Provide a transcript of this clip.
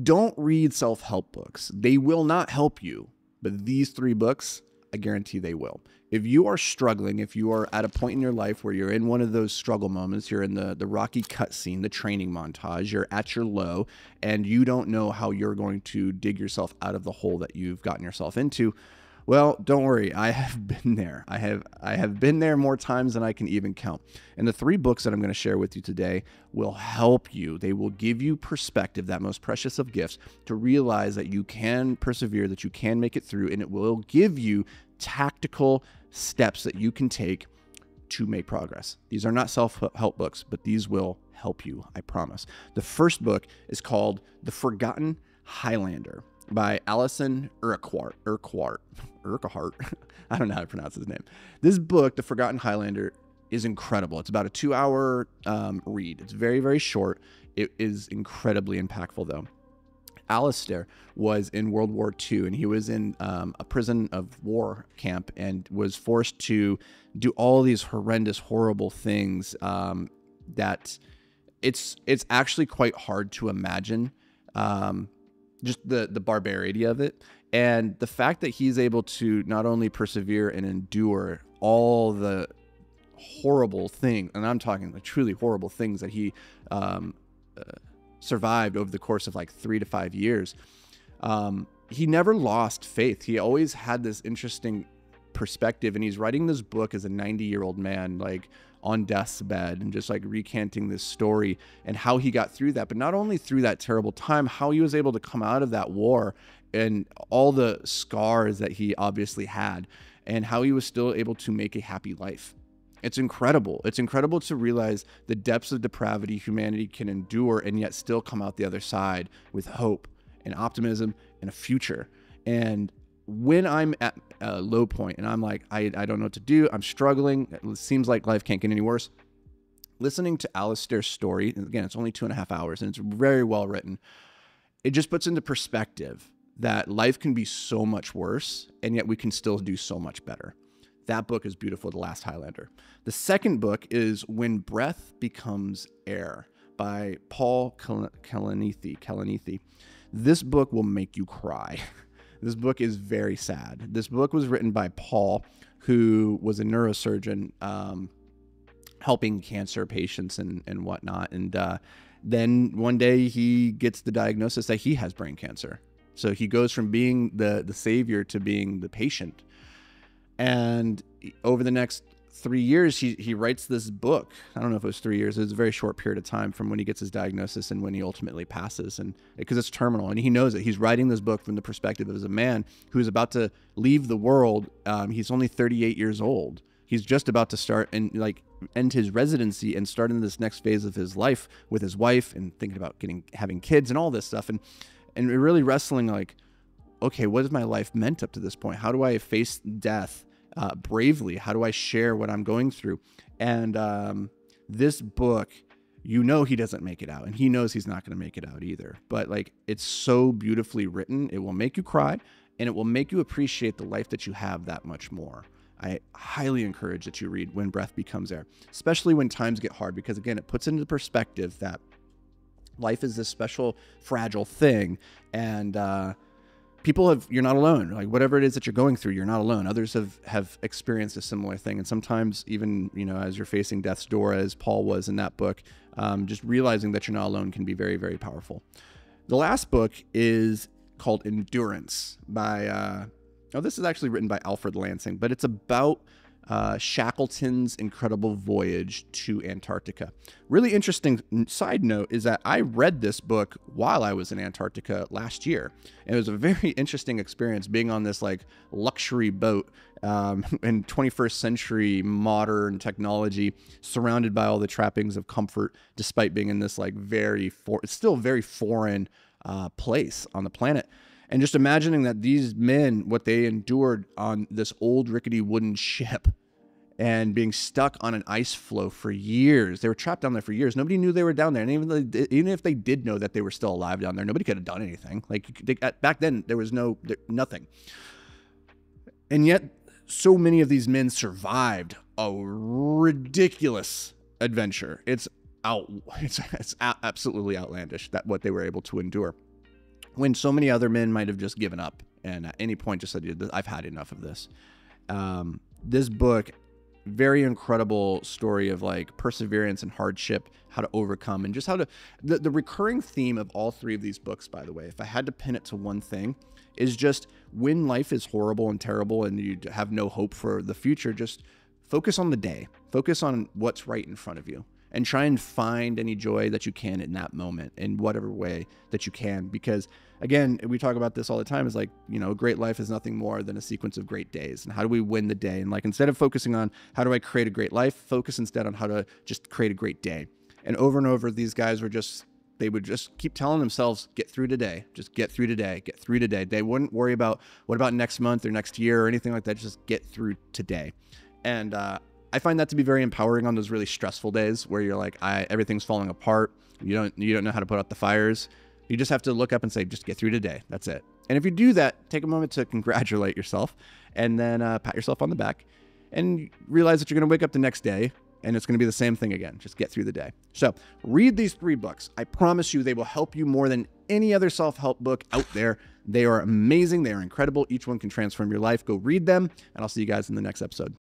Don't read self-help books. They will not help you, but these 3 books, I guarantee they will. If you are struggling, if you are at a point in your life where you're in one of those struggle moments, you're in the rocky cutscene, the training montage, you're at your low, and you don't know how you're going to dig yourself out of the hole that you've gotten yourself into, well, don't worry. I have been there. I have been there more times than I can even count. And the 3 books that I'm going to share with you today will help you. They will give you perspective, that most precious of gifts, to realize that you can persevere, that you can make it through, and it will give you tactical steps that you can take to make progress. These are not self-help books, but these will help you, I promise. The first book is called The Forgotten Highlander by Alison Urquhart. I don't know how to pronounce his name. This book, The Forgotten Highlander, is incredible. It's about a 2-hour read. It's very, very short. It is incredibly impactful, though. Alistair was in World War II, and he was in a prison of war camp and was forced to do all these horrendous, horrible things that it's actually quite hard to imagine. Just the barbarity of it, and the fact that he's able to not only persevere and endure all the horrible things, and I'm talking like truly horrible things that he survived over the course of like 3 to 5 years. He never lost faith. He always had this interesting perspective, and he's writing this book as a 90-year-old man, like on death's bed, and just like recanting this story and how he got through that. But not only through that terrible time, how he was able to come out of that war and all the scars that he obviously had, and how he was still able to make a happy life. It's incredible. It's incredible to realize the depths of depravity humanity can endure and yet still come out the other side with hope and optimism and a future. And when I'm at a low point and I'm like, I don't know what to do, I'm struggling, it seems like life can't get any worse, listening to Alistair's story, and again, it's only 2.5 hours and it's very well written, it just puts into perspective that life can be so much worse and yet we can still do so much better. That book is beautiful, The Last Highlander. The second book is When Breath Becomes Air by Paul Kalanithi. This book will make you cry. This book is very sad. This book was written by Paul, who was a neurosurgeon helping cancer patients and whatnot. And then one day he gets the diagnosis that he has brain cancer. So he goes from being the savior to being the patient. And over the next 3 years, he writes this book. I don't know if it was 3 years. It was a very short period of time from when he gets his diagnosis and when he ultimately passes, and because it's terminal. And he knows it. He's writing this book from the perspective of a man who's about to leave the world. He's only 38 years old. He's just about to start and end his residency and start in this next phase of his life with his wife and thinking about having kids and all this stuff. And really wrestling like, okay, what has my life meant up to this point? How do I face death bravely? How do I share what I'm going through? And this book, he doesn't make it out, and he knows he's not going to make it out either. But it's so beautifully written. It will make you cry, and it will make you appreciate the life that you have that much more. I highly encourage that you read When Breath Becomes Air, especially when times get hard, because again, it puts into perspective that life is this special, fragile thing, and you're not alone. Whatever it is that you're going through, you're not alone. Others have experienced a similar thing. And sometimes even, as you're facing death's door, as Paul was in that book, just realizing that you're not alone can be very, very powerful. The last book is called Endurance by, this is actually written by Alfred Lansing, but it's about Shackleton's incredible voyage to Antarctica. Really interesting side note is that I read this book while I was in Antarctica last year. And it was a very interesting experience being on this luxury boat in 21st century modern technology, surrounded by all the trappings of comfort, despite being in this it's still very foreign place on the planet. And just imagining that these men, what they endured on this old rickety wooden ship and being stuck on an ice floe for years. They were trapped down there for years. Nobody knew they were down there. And even if they did know that they were still alive down there, nobody could have done anything. Back then, there was nothing. And yet, so many of these men survived a ridiculous adventure. It's absolutely outlandish what they were able to endure. when so many other men might have just given up and at any point just said, I've had enough of this. This book, very incredible story of like perseverance and hardship, how to overcome, and just how to, the recurring theme of all three of these books, by the way, if I had to pin it to one thing, is just when life is horrible and terrible and you have no hope for the future, just focus on the day, focus on what's right in front of you, and try and find any joy that you can in that moment in whatever way that you can. Because again, we talk about this all the time, is like, you know, a great life is nothing more than a sequence of great days. And how do we win the day? And like, instead of focusing on how do I create a great life, focus instead on how to just create a great day. And over, these guys were just, they would just keep telling themselves, get through today, just get through today, get through today. They wouldn't worry about what about next month or next year or anything like that. Just get through today. And, I find that to be very empowering on those really stressful days where you're like, everything's falling apart. You don't know how to put out the fires. You just have to look up and say, just get through today. That's it. And if you do that, take a moment to congratulate yourself and then pat yourself on the back and realize that you're going to wake up the next day and it's going to be the same thing again. Just get through the day. So read these 3 books. I promise you they will help you more than any other self-help book out there. They are amazing. They are incredible. Each one can transform your life. Go read them, and I'll see you guys in the next episode.